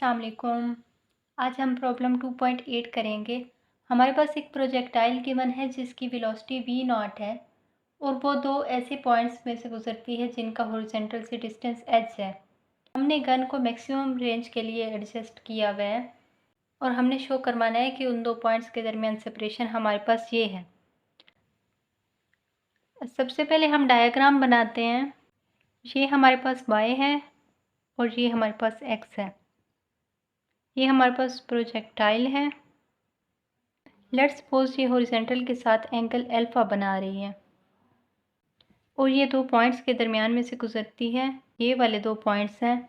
अस्सलाम वालेकुम। आज हम प्रॉब्लम 2.8 करेंगे। हमारे पास एक प्रोजेक्टाइल गिवन है जिसकी वेलोसिटी v नॉट है और वो दो ऐसे पॉइंट्स में से गुजरती है जिनका हॉरिजॉन्टल से डिस्टेंस h है। हमने गन को मैक्सिमम रेंज के लिए एडजस्ट किया हुआ है और हमने शो करवाना है कि उन दो पॉइंट्स के दरमियान सेपरेशन हमारे पास ये है। सबसे पहले हम डायग्राम बनाते हैं। ये हमारे पास y है और ये हमारे पास x है। ये हमारे पास प्रोजेक्टाइल है। लेट्स सपोज ये हॉरिजॉन्टल के साथ एंगल अल्फा बना रही है और ये दो पॉइंट्स के दरमियान में से गुजरती है। ये वाले दो पॉइंट्स हैं।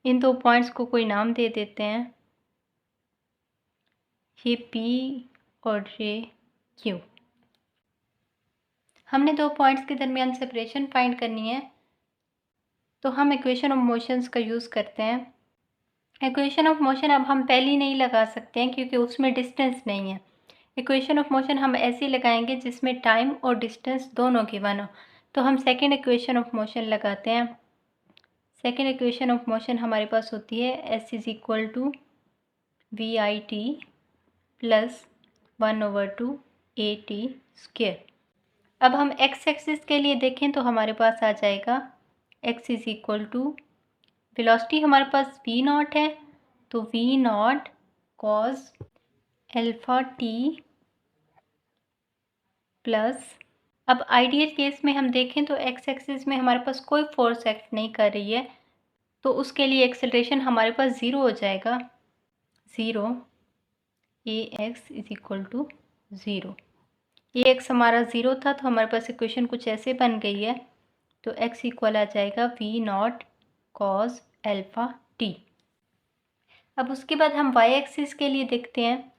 इन दो पॉइंट्स को कोई नाम दे देते हैं। ये P और ये Q। हमने दो पॉइंट्स के दरमियान सेपरेशन फाइंड करनी है तो हम इक्वेशन ऑफ मोशंस का यूज़ करते हैं। इक्वेशन ऑफ मोशन अब हम पहली नहीं लगा सकते हैं क्योंकि उसमें डिस्टेंस नहीं है। इक्वेशन ऑफ मोशन हम ऐसे लगाएंगे जिसमें टाइम और डिस्टेंस दोनों गिवन हो। तो हम सेकेंड इक्वेशन ऑफ मोशन लगाते हैं। सेकेंड इक्वेशन ऑफ मोशन हमारे पास होती है s is equal to V I T plus 1/2 A T square. अब हम x एक्सिस के लिए देखें तो हमारे पास आ जाएगा x is equal to velocity हमारे पास v नॉट है तो v naught cos alpha T plus, अब आइडियल केस में हम देखें तो x एक्सिस में हमारे पास कोई फोर्स एक्ट नहीं कर रही है तो उसके लिए एक्सेलरेशन हमारे पास ज़ीरो हो जाएगा। Zero A X is equal to zero. A X हमारा ज़ीरो था तो हमारे पास इक्वेशन कुछ ऐसे बन गई है। तो x इक्वल आ जाएगा we naught cos alpha T. अब उसके बाद हम y एक्सिस के लिए देखते हैं।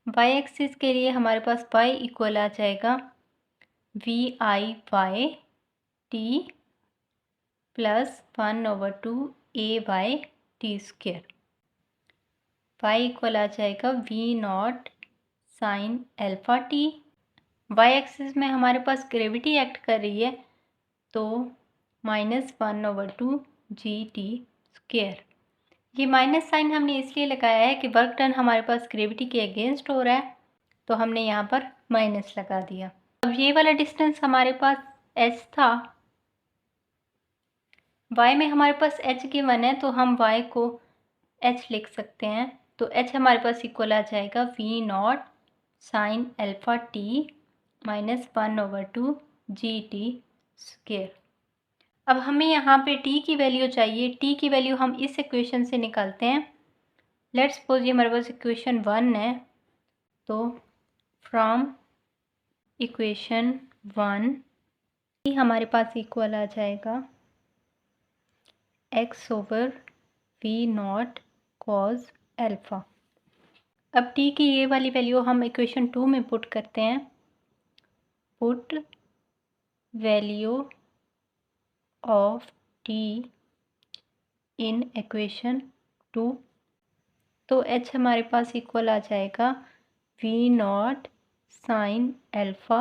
y एक्सिस के लिए हमारे पास y इक्वल आ जाएगा v i y t plus 1/2 a by t square. y equal आ जाएगा we not sine alpha t. y axis में हमारे पास ग्रेविटी एक्ट कर रही है तो -1/2 जी टी स्क्वेयर। ये माइनस साइन हमने इसलिए लगाया है कि वर्क डन हमारे पास ग्रेविटी के अगेंस्ट हो रहा है तो हमने यहाँ पर माइनस लगा दिया। अब ये वाला डिस्टेंस हमारे पास h था। y में हमारे पास h गिवन है तो हम y को h लिख सकते हैं। तो h हमारे पास इक्वल आ जाएगा we not sine alpha T minus 1/2 G T square. अब हमें यहाँ पे t की वैल्यू चाहिए। t की वैल्यू हम इस इक्वेशन से निकालते हैं। लेट्स सपोज ये हमारे पास इक्वेशन 1 है तो फ्रॉम इक्वेशन 1 t हमारे पास इक्वल आ जाएगा x over we naught cos alpha. अब t की ये वाली वैल्यू हम इक्वेशन 2 में पुट करते हैं। Put value of t in equation 2 तो h हमारे पास इक्वल आ जाएगा we not sine alpha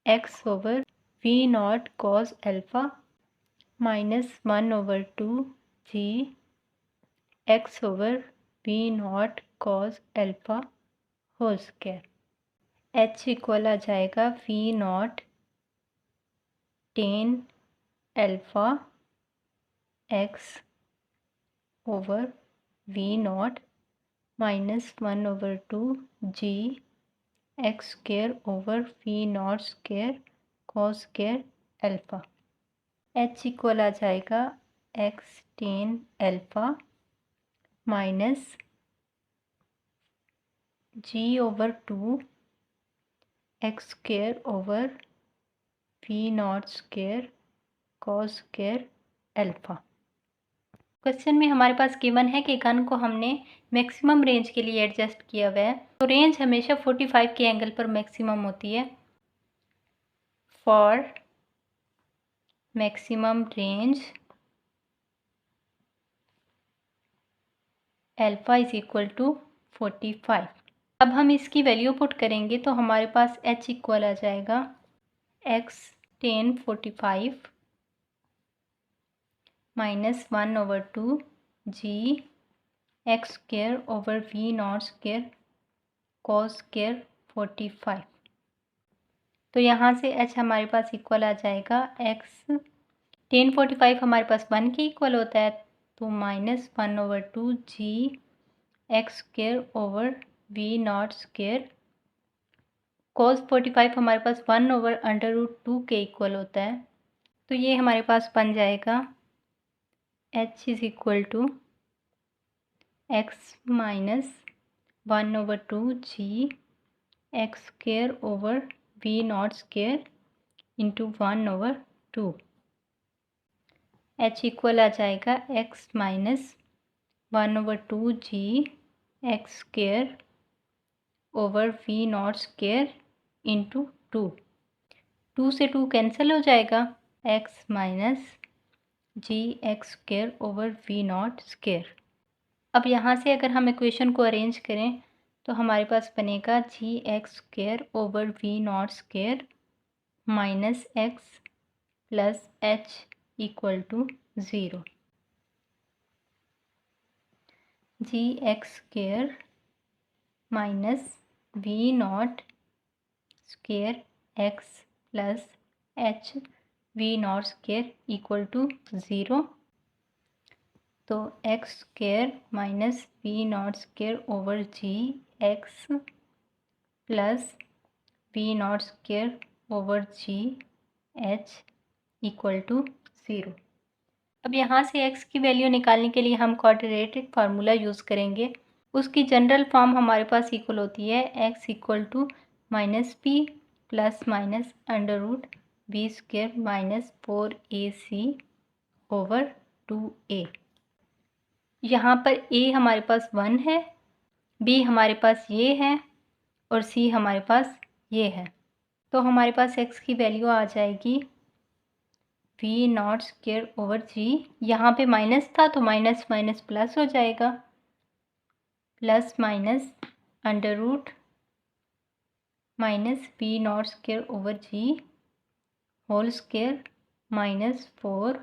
x over we naught cos alpha minus 1/2 G x over we naught cos alpha whole square. h equal आ जाएगा we naught tan alpha x over we naught minus 1/2 ji x square over we naught square cos square alpha. h equal आ जाएगा x tan alpha minus g over 2 x square over we naught square cos square alpha. Question में हमारे पास given है कि gun को हमने maximum range के लिए एडजस्ट किया हुआ है तो रेंज हमेशा 45 के एंगल पर मैक्सिमम होती है। For maximum range alpha is equal to 45। अब हम इसकी वैल्यू पुट करेंगे तो हमारे पास h इक्वल आ जाएगा x tan 45 minus 1/2 ji x square over we not square cos square 45। तो यहाँ से h हमारे पास इक्वल आ जाएगा x। टेन 45 हमारे पास 1 के इक्वल होता है, तो -1/2 जी x square over we not square cos 45 हमारे पास 1/√2 के इक्वल होता है। तो ये हमारे पास बन जाएगा h is equal to x minus 1/2 ji x square over we not square into 1/2। h equal आ जाएगा x minus 1/2 ji x square over we not square into 2 से 2 कैंसिल हो जाएगा, x minus g x square over we not square. अब यहाँ से अगर हम इक्वेशन को अरेंज करें तो हमारे पास बनेगा g x square over we not square minus x plus h equal to 0। G x square minus v not square x plus h v not square equal to 0। तो x square minus v not square over g x plus v not square over g h equal to 0। अब यहाँ से x की value निकालने के लिए हम quadratic formula use करेंगे। उसकी जनरल फॉर्म हमारे पास इक्वल होती है x equal to minus b plus minus √b square minus 4ac over 2a। यहाँ पर a हमारे पास 1 है, b हमारे पास ये है और c हमारे पास ये है। तो हमारे पास x की वैल्यू आ जाएगी वी नॉट स्क्वायर ओवर जी। यहाँ पे माइनस था तो माइनस माइनस प्लस हो जाएगा, plus minus √ minus v not square over g whole square minus 4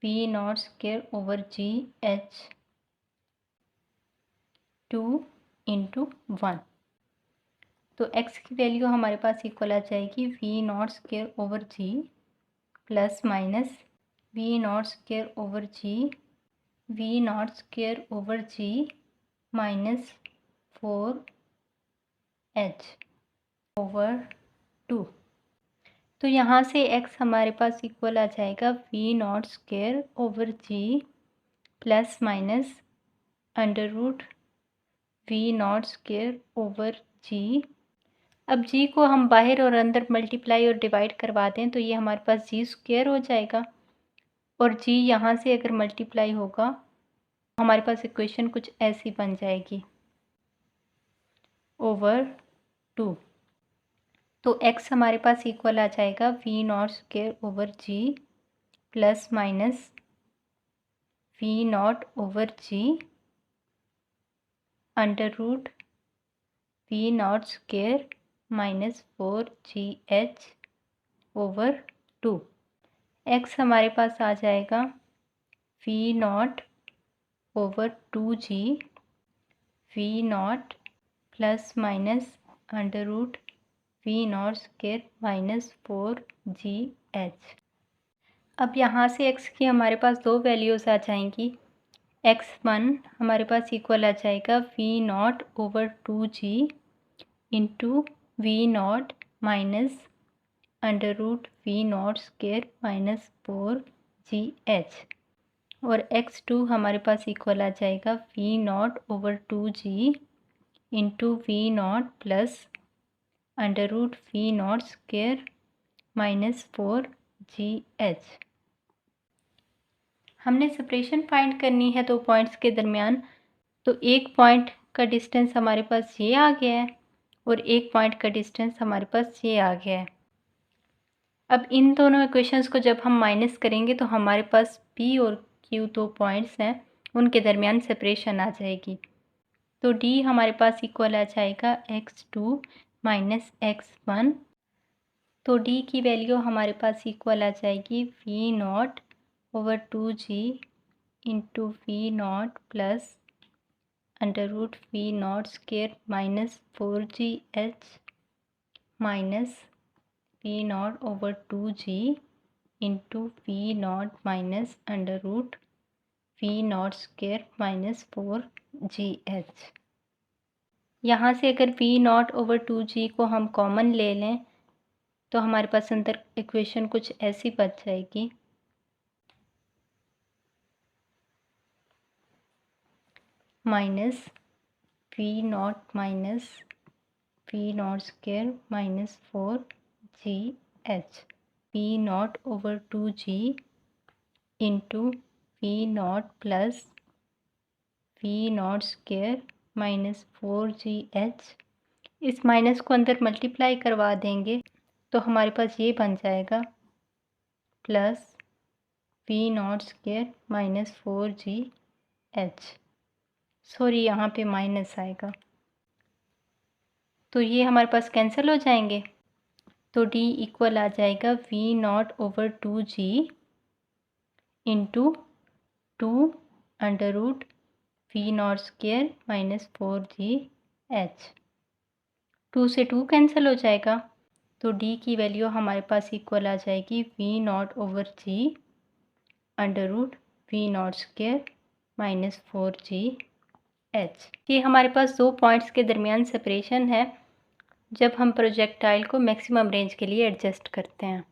v not square over g h 2 into 1। तो x की वैल्यू हमारे पास इक्वल आ जाएगी v not square over g plus minus v not square over g v not square over g minus 4h over 2। तो यहाँ से x हमारे पास इक्वल आ जाएगा we not square over g plus minus √v not square over g. अब g को हम बाहर और अंदर मल्टीप्लाई और डिवाइड करवा दें तो ये हमारे पास जी स्क्वायर हो जाएगा और g यहाँ से अगर मल्टीप्लाई होगा तो हमारे पास इक्वेशन कुछ ऐसी बन जाएगी ओवर 2। तो x हमारे पास इक्वल आ जाएगा we not square over g plus minus v naught over g √v not square minus 4gh over 2। x हमारे पास आ जाएगा we naught over 2g v naught plus minus √v not square minus 4gh। अब यहाँ से x की हमारे पास दो वैल्यूज़ आ जाएंगी। x1 हमारे पास इक्वल आ जाएगा we naught over 2g into v naught minus √v not square minus 4gh और x2 हमारे पास इक्वल आ जाएगा we naught over 2g into v naught plus √v not square minus 4gh। हमने सेपरेशन फाइंड करनी है दो पॉइंट्स के दरमियान, तो एक पॉइंट का डिस्टेंस हमारे पास ये आ गया है और एक पॉइंट का डिस्टेंस हमारे पास ये आ गया है। अब इन दोनों इक्वेशंस को जब हम माइनस करेंगे तो हमारे पास P और Q दो पॉइंट्स हैं, उनके दरमियान सेपरेशन आ जाएगी। तो D हमारे पास इक्वल आ जाएगा x2 माइनस x1। तो D की वैल्यू हमारे पास इक्वल आ जाएगी v naught over 2g into v naught plus under root v not square minus 4GH minus v naught over 2G into v naught minus under root v not square minus 4GH। यहाँ से अगर we naught over 2G को हम common ले लें तो हमारे पास अंदर इक्वेशन कुछ ऐसी बच जाएगी, minus v naught minus v not square minus 4GH v naught over 2G into v naught plus v not square minus 4GH। इस माइनस को अंदर मल्टीप्लाई करवा देंगे तो हमारे पास ये बन जाएगा plus v not square minus 4GH। Sorry, यहाँ पे माइनस आएगा तो ये हमारे पास कैंसिल हो जाएंगे, तो D इक्वल आ जाएगा we naught over 2G into 2 under root v not square minus 4GH। 2 से 2 कैंसिल हो जाएगा तो D की वैल्यू हमारे पास इक्वल आ जाएगी v naught over G under root v not square minus 4GH। ये हमारे पास दो पॉइंट्स के दरमियान सेपरेशन है जब हम प्रोजेक्टाइल को मैक्सिमम रेंज के लिए एडजस्ट करते हैं।